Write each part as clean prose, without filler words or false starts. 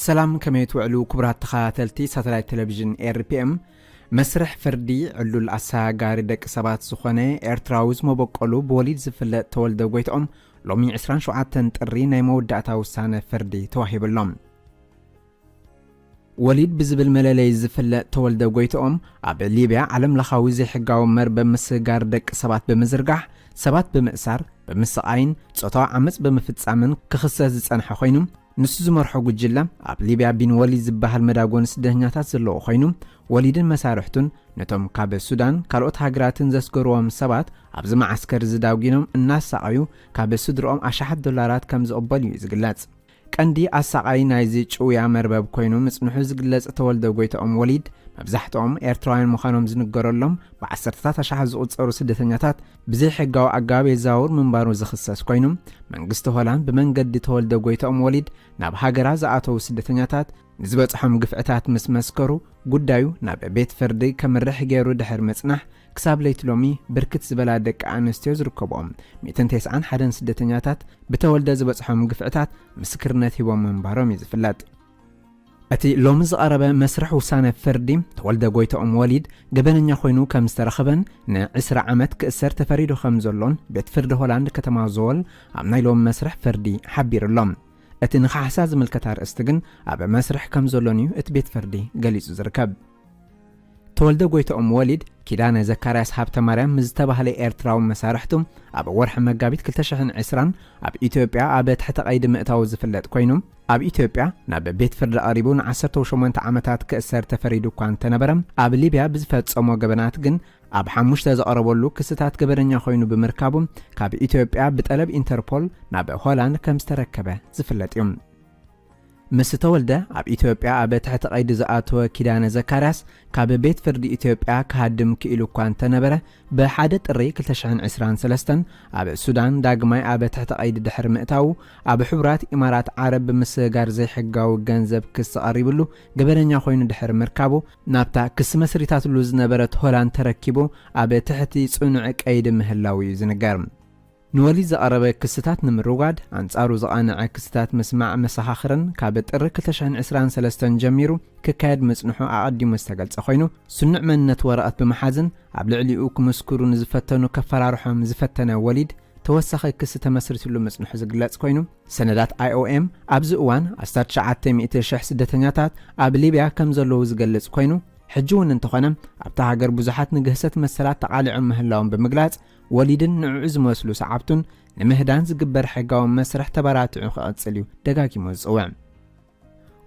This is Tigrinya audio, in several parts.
سلام كما يتوعلو كبرات تخاتلتي ساتلايت تلفزيون RPM مسرح فردي علو الأسا غاري دك سبات سخونة إرتراوز مبقلو بوليد زفلة تولد ويتهم لومي 27 تقري ناي مودعتا وسانة فردي تواهب اللوم وليد بزبل ملالي زفلة تولد ويتهم أب ليبيا علم لخاوي زي حقاو مربا مسجار دك سبات بمزرقح سبات بمأسار بمسقاين صوتا عمس بمفتسامن كخصاص زنحا خوينم نسو زمرحو جلا أب ليبيا بين وليد زبها المداغون سدهنياتات زلو خوينم وليدن مسارحتون نتوم كاب السودان كالوت هاجراتن زسكروهم سبات أبز معسكر زداوجينهم الناس ساقيو كاب السودرهم $10 كمز أباليو يزقلات كاندي أساقاي نايزي چويا مربب كوينو مسنحو زقلات أتولدو قويتهم وليد مبزحتهم إيرتراين مخانهم زنقرلهم بعسرتات شحز أتصارو سدتنياتات بزي حقاو أقابي زاور من بارو زخصاص كوينم منقستو هولان بمنقد تولدو قويتهم وليد ناب هاجرا زعاتو سدتنياتات نزبط حم قفعتات مسكرو قدايو ناب بيت فردي كمرح جيرو دحر مصنح كساب ليت لومي بركت زبلا دك انستيو زركبهم 291 حدن سدتنياتات بتولد زبط حم قفعتات مسكرنت هبوم منبارهم يزفلات أتي لومز قربة مسرح وسانة فردي تولد قويتهم وليد قبلن يخوينو كمسترخبن نا 10 عمت كأسر تفريدو خمزولون بيت فرد هولاند كتمازول عمناي لوم مسرح فردي حبير اللوم أتي نخحساز ملكتار استغن أبا مسرح كمزولونيو اتبيت فردي قليسو زركب تولد قويتهم وليد كيدانا زكارياس هابتا مريم مزتبه لي إيرتراو مسارحتم أبا ورح مقابيت كلتشحن عسران أب إثيوبيا أبا تحت قيد مئتاو زفلت كوينم أب إثيوبيا ناب بيت فرد قريبون 18 عمتات كأسر تفريدو كان تنبرم أب ليبيا بزفت صمو قبنات جن أب حموشتا زقربولو كستات قبرنيا خوينو بمركابم كاب إثيوبيا بتقلب إنتربول ناب هولاند كمستركبه زفلت يوم مس تولده أب إثيوبيا أب تحت قيد زآتو كيدانا زكارياس كاب بيت فرد إثيوبيا كهدم كيلو كان تنبره بحادث الري كلتشحن عسران سلستن أب السودان داقماي أب تحت قيد دحر مئتاو أب حبرات إمارات عرب بمسجار زي حقاو جنزب كس قريبلو قبرنيا خوينو دحر مركابو نابتا كس مسريتات اللوز نبرت هولان تركبو أب تحتي صنع قيد مهلاوي زنقارم نولي زقربة كستات نمروغاد أنصارو زقانع كستات مسمع مساخرن كابت الركل تشحن عسران سلستن جميرو ككاد مسنحو أعدي مستقل تخوينو سنع من نتورقت بمحازن عبلعليقو كمسكورو نزفتنو كفرارحهم زفتنا وليد توسخ كسته مسرت له مسنحو زقلات كوينو سندات IOM أبز أوان أستاد شعات 100 شح سدتنياتات أب ليبيا كم زلو زقلت كوينو حجون انتخنم أبتا هاجر بزحات نجهست مسلات تقالع مهلاهم بمقلات وليدن نعوز مسلو سعبتون نمهدان زقبر حقاو مسرح تباراتعو خاصليو دقاقي موزقوام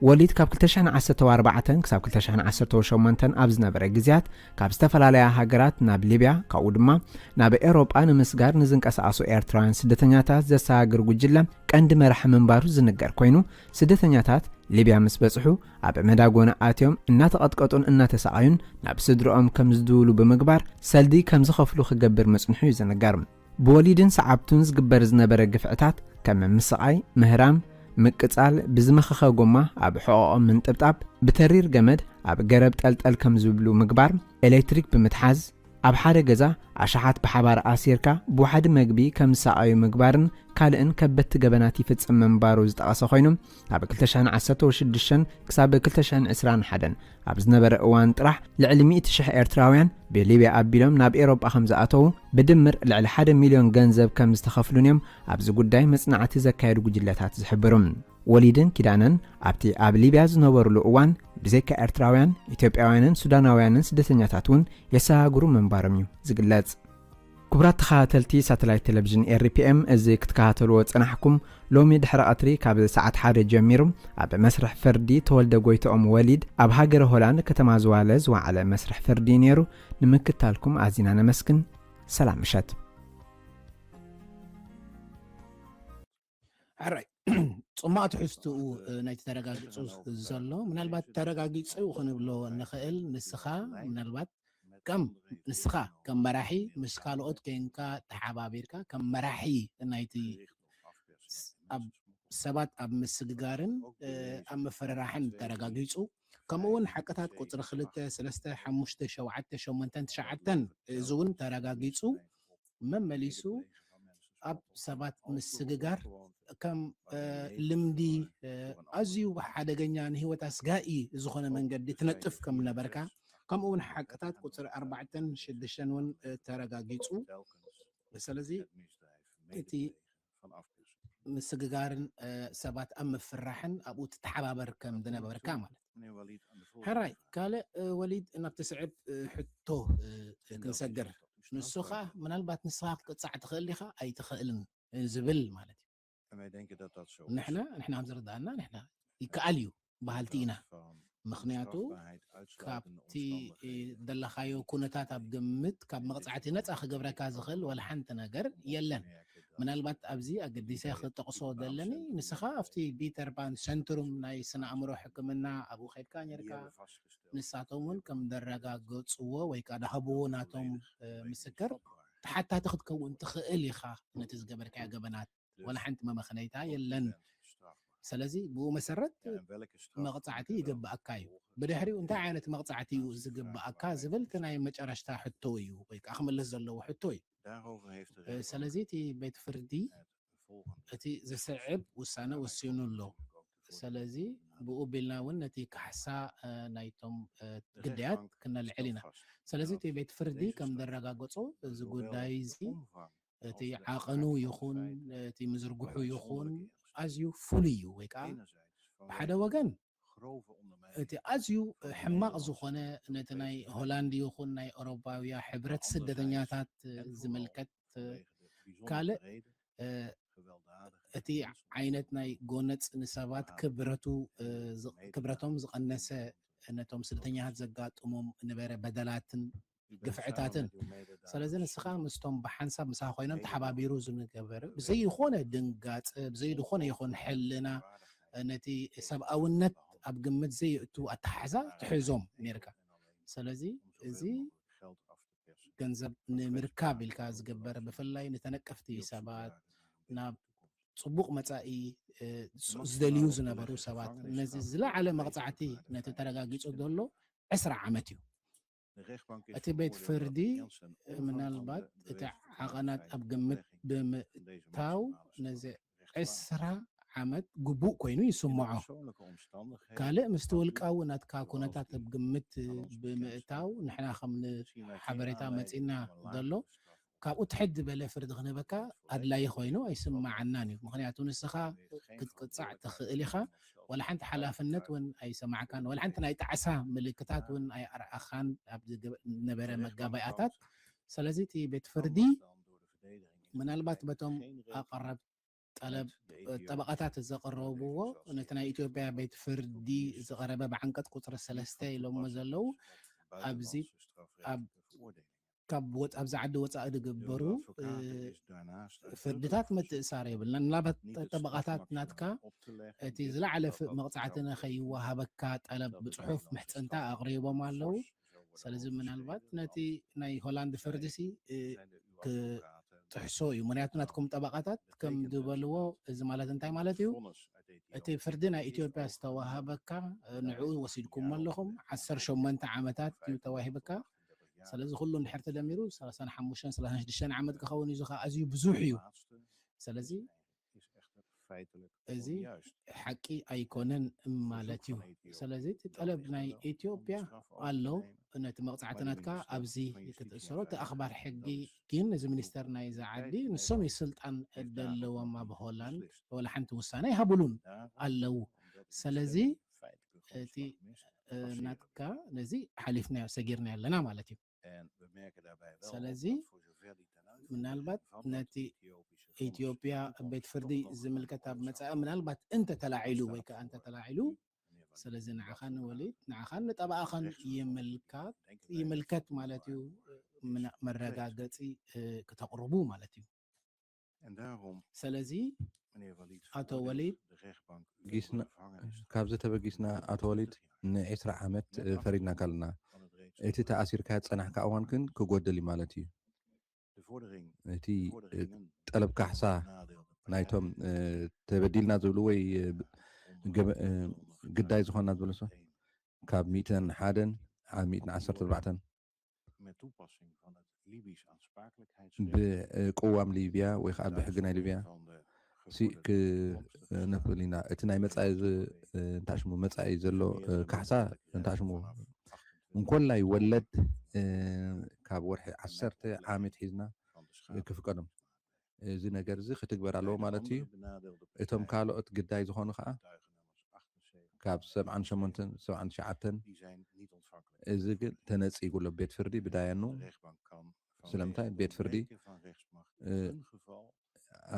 وليد كاب كلتشحن 14 كساب كلتشحن 18 أبز نبرا جزيات كاب استفلاليا هاجرات ناب ليبيا كاودما ناب إيروبا نمسجار نزنك أساسو إيرتران سدتنياتات زساقر وجلا كاند مرح من بارو زنقار كوينو سدتنياتات ليبيا مسبصحو أب مداغونا آتيوم إنا تقطقطون إنا تسعايون ناب سدروهم كمزدولو بمقبار سلدي كمزخفلو خقبر مسنحو يزنقارم بوليدن سعبتون زقبر زنبرا قفعتات كم مسعاي مهرام مقصال بزمخخ ጎማ ኣብ حقوقهم من طبطاب بترير جمد ኣብ ገረብ ጠልጠል ከም ዝብሉ ምግባር ኤሌክትሪክ ብምትሓዝ ኣብ ሓደ ገዛ ኣሽሓት ብሓባር ኣሲርካ ብዋሕድ መግቢ ከም ሰኣዩ ምግባርን ካልእን ከበቲ ገበናት ይፍጽም መንባሩ ዝጠቐሰ ኮይኖም ኣብ 2016 ክሳብ 2021 ኣብ ዝነበረ እዋን ጥራሕ ልዕሊ 100,000 ኤርትራውያን ብሊብያ ኣቢሎም ናብ ኤውሮጳ ከም ዝኣተው ብድምር ልዕሊ 1 ሚልዮን ገንዘብ ከም ዝተኸፍሉን እዮም ኣብዚ ጉዳይ መጽናዕቲ ዘካየዱ ጉጅለታት ዝሕብሩም وليدن كيدانن أبتي أب ليبيا زنورلو أوان بزيك إرتراويان إثيوبياويان سوداناويان سدتنياتاتون يساقرو من بارميو زقلات كبرات تخاتلتي ساتلايت تلفزيون RPM ازي كتكاتلو وصنحكم لومي دحر أطري كاب ساعات حارة جميرم أب مسرح فردي تولد قويتهم وليد أب هاجر هولاند كتما زوالز وعلى مسرح فردي نيرو نمكتالكم عزينا نمسكن سلام مشات ጽማት ሕስቱ ናይቲ ተረጋጊጹ ዘሎ ምናልባት ተረጋጊጹ ክንብሎ ንኽእል ንስኻ ምናልባት ከም መራሒ ምስ ካልኦት ኮንካ ተሓባቢርካ ከም መራሒ ናይቲ ኣብ ሰባት ኣብ ምስግጋርን ኣብ መፈራራሕን ተረጋጊጹ ከምኡውን ሓቀታት ቁጽሪ 2 3 5 7 8 9 እዚ እውን ተረጋጊጹ መመሊሱ ኣብ ሰባት ምስግጋር ከም ልምዲ ኣዝዩ ሓደገኛ ንሂወት ኣስጋኢ ዝኾነ መንገዲ ትነጥፍ ከም ነበርካ ከምኡ እውን ሓቅታት ቁፅሪ 4 6 እውን ተረጋጊፁ ስለዚ እቲ ምስግጋርን ሰባት ኣብ ምፍራሕን ኣብኡ ትተሓባበር ከም ዝነበርካ ማለት ሕራይ ካልእ ወሊድ ናብ ትስዕብ ሕቶ ክንሰግር ንሱ ከዓ ምናልባት ንስኻ ክትቅፃዕ ትኽእል ኢኻ ኣይትኽእልን ዝብል ማለት እዩ ንሕና ከም ዝርዳእና ንሕና ይከኣል እዩ ባህልቲ ኢና ምክንያቱ ካብቲ ዘለኻዮ ኩነታት ኣብ ግምት ካብ መቕፃዕቲ ነፃ ክገብረካ ዝኽእል ወላ ሓንቲ ነገር የለን ምናልባት ኣብዚ ኣገዲሰ ክጠቕሶ ዘለኒ ንስኻ ኣብቲ ቢተርባን ሰንትሩም ናይ ስነ ኣእምሮ ሕክምና ኣብኡ ከይድካ ነርካ ንሳቶም እውን ከም ዘረጋገፅዎ ወይ ከዓ ዳሃብዎ ናቶም ምስክር ተሓታቲ ክትከውን ትኽእል ኢኻ ነቲ ዝገበርካዮ ገበናት ወላ ሓንቲ መመኽነይታ የለን ስለዚ ብኡ መሰረት መቕፃዕቲ ይግባአካ እዩ ብድሕሪኡ እንታይ ዓይነት መቕፃዕቲ እዩ ዝግባአካ ዝብል እቲ ናይ መጨረሽታ ሕቶ እዩ ወይ ከዓ ክምልስ ዘለዎ ሕቶ እዩ ስለዚ እቲ ቤት ፍርዲ እቲ ዝስዕብ ውሳነ ወሲኑ ኣሎ ስለዚ ብኡ ቢልና እውን ነቲ ካሕሳ ናይቶም ግዳያት ክነልዕል ኢና ስለዚ እቲ ቤት ፍርዲ ከም ዘረጋገፆ እዚ ጉዳይ እዚ እቲ ዓቐኑ ይኹን እቲ ምዝርግሑ ይኹን ኣዝዩ ፍሉይ እዩ ወይ ከዓ ብሓደ ወገን እቲ ኣዝዩ ሕማቕ ዝኾነ ነቲ ናይ ሆላንድ ይኹን ናይ ኤውሮፓውያ ሕብረት ስደተኛታት ዝምልከት ካልእ እቲ ዓይነት ናይ ጎነፅ ንሰባት ክብረቶም ዝቐነሰ ነቶም ስደተኛታት ዘጋጥሞም ነበረ በደላትን ግፍዕታትን ስለዚ ንስኻ ምስቶም ብሓንሳብ ምሳ ኮይኖም ተሓባቢሩ ዝገበረ ብዘይኮነ ድንጋፅ ብዘይድኾነ ይኹን ሕልና ነቲ ሰብኣውነት ኣብ ግምት ዘይእቱ ኣተሓሕዛ ትሕዞም ነርካ ስለዚ እዚ ገንዘብ ንምርካብ ኢልካ ዝግበር ብፍላይ ንተነቀፍቲ ሰባት ናብ ፅቡቕ መፃኢ ዝደልዩ ዝነበሩ ሰባት ነዚ ዝለዓለ መቕፃዕቲ ነቲ ተረጋጊፁ ዘሎ 20 ዓመት እዩ እቲ ቤት ፍርዲ ምናልባት እቲ ዓቐናት ኣብ ግምት ብምእታው ነዚ 20 ዓመት ግቡእ ኮይኑ ይስምዖ ካልእ ምስቲ ውልቃዊ ናትካ ኩነታት ኣብ ግምት ብምእታው ንሕና ከም ሓበሬታ መፂና ዘሎ ካብኡ ትሕድ በለ ፍርዲ ክንበካ ኣድላይ ኮይኑ ኣይስማዓናን እዩ ምክንያቱ ንስኻ ክትቅፃዕ ትኽእል ኢኻ ወላ ሓንቲ ሓላፍነት እውን ኣይሰማዕካን ወላ ሓንቲ ናይ ጣዕሳ ምልክታት እውን ኣይኣርኣኻን ኣብ ነበረ መጋባእያታት ስለዚ እቲ ቤት ፍርዲ ምናልባት በቶም ኣቐረብ ጠለብ ጠበቃታት ዘቕረብዎ ነቲ ናይ ኢትዮጵያ ቤት ፍርዲ ዝቐረበ ብዓንቀጽ ቁፅሪ 3 ኢሎሞ ዘለው ኣብዚ ካብ ኣብዚ ዓዲ ወፃኢ ዝግበሩ ፍርድታት ምትእሳር የብልና ንላባት ጠበቃታት ናትካ እቲ ዝለዓለ መቕፃዕቲ ንኸይወሃበካ ጠለብ ብፅሑፍ ምሕፅንታ ኣቕሪቦም ኣለው ስለዚ ምናልባት ነቲ ናይ ሆላንድ ፍርዲሲ ትሕሶ እዩ ምክንያቱ ናትኩም ጠበቃታት ከም ዝበልዎ እዚ ማለት እንታይ ማለት እዩ እቲ ፍርዲ ናይ ኢትዮጵያ ዝተዋሃበካ ንዕኡ ወሲድኩም ኣለኹም 18 ዓመታት እዩ ተዋሂብካ ስለዚ ኩሉ እንድሕር ተደሚሩ 35 36 ዓመት ክኸውን እዩ ኣዝዩ ብዙሕ እዩ ስለዚ እዚ ሓቂ ኣይኮነን ማለት እዩ ስለዚ እቲ ጠለብ ናይ ኢትዮጵያ ኣሎ ነቲ መቕፃዕቲ ናትካ ኣብዚ ክትእሰሮ እቲ ኣኽባር ሕጊ ግን እዚ ሚኒስተር ናይ ዝዓዲ ንሶም ስልጣን ዘለዎም ኣብ ሆላንድ ወላ ሓንቲ ውሳነ ይሃብሉን ኣለው ስለዚ እቲ ናትካ ነዚ ሓሊፍናዮ ሰጊርና ኣለና ማለት እዩ ስለዚ ምናልባት ነቲ ኢትዮጵያ ቤት ፍርዲ ዝምልከት ኣብ መፃኢ ምናልባት እንተ ተላዒሉ ወይ ከዓ እንተ ተላዒሉ ስለዚ ንዓኻን ወሊድ ንዓኻን ንጠባኣኻን ይምልከት ማለት እዩ መረጋገፂ ክተቕርቡ ማለት እዩ ስለዚ ኣቶ ወሊድ ካብዚ ተበጊስና ኣቶ ወሊድ ን20 ዓመት ፈሪድና ካልና እቲ ተኣሲርካ ፀናሕካ እዋን ግን ክጎደል እዩ ማለት እዩ እቲ ጠለብ ካሕሳ ናይቶም ተበዲልና ዝብሉ ወይ ግዳይ ዝኾንና ዝብሉ ሰ ካብ 101 ኣብ 114 ብቁዋም ሊብያ ወይ ከዓ ብሕጊ ናይ ሊብያ ነፍል ኢና እቲ ናይ መጻኢ እንታይ ሽሙ መጻኢ ዘሎ ካሕሳ እንታይ ሽሙ እንኮላ ይወለድ ካብ ወርሒ 10 ዓመት ሒዝና ክፍቀዶም እዚ ነገር እዚ ክትግበር ኣለዎ ማለት እዩ እቶም ካልኦት ግዳይ ዝኾኑ ከዓ ካብ 78 79 እዚ ግን ተነፂጉሎ ቤት ፍርዲ ብዳየኑ ስለምንታይ ቤት ፍርዲ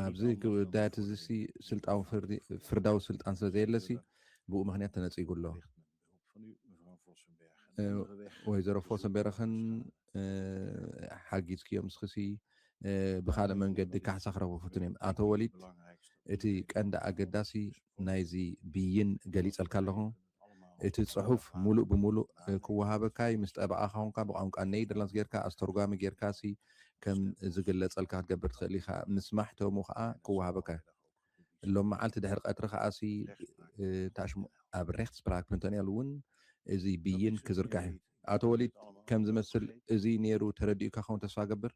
ኣብዚ ጉዳያት እዚ ስልጣዊ ፍርዳዊ ስልጣን ስለዘየለሲ ብኡ ምክንያት ተነፂጉሎ ወይዘሮ ፎሰንቤረኽን ሓጊዝክዮም ስክሲ ብካልእ መንገዲ ካሕሳ ክረኽቡትን እዮም ኣቶ ወሊድ እቲ ቀንዲ ኣገዳሲ ናይዚ ብይን ገሊፀልካ ኣለኹ እቲ ፅሑፍ ሙሉእ ብሙሉእ ክወሃበካይ ምስ ጠበቃኻ ኮንካ ብቋንቋ ኔደርላንድስ ጌርካ ኣስተርጓሚ ጌርካሲ ከም ዝግለፀልካ ክትገብር ትኽእል ኢኻ ምስማሕ ተሙ ከዓ ክወሃበካ ሎም መዓልቲ ድሕሪ ቀትሪ ከዓሲ ታሽሙ ኣብ ሬክስፕራክ ፕሪንተንያል እውን እዚ ብይን ክዝርጋሕ እዩ ኣቶ ወሊድ ከም ዝመስል እዚ ነይሩ ተረዲኡካ ኸውን ተስፋ ገብር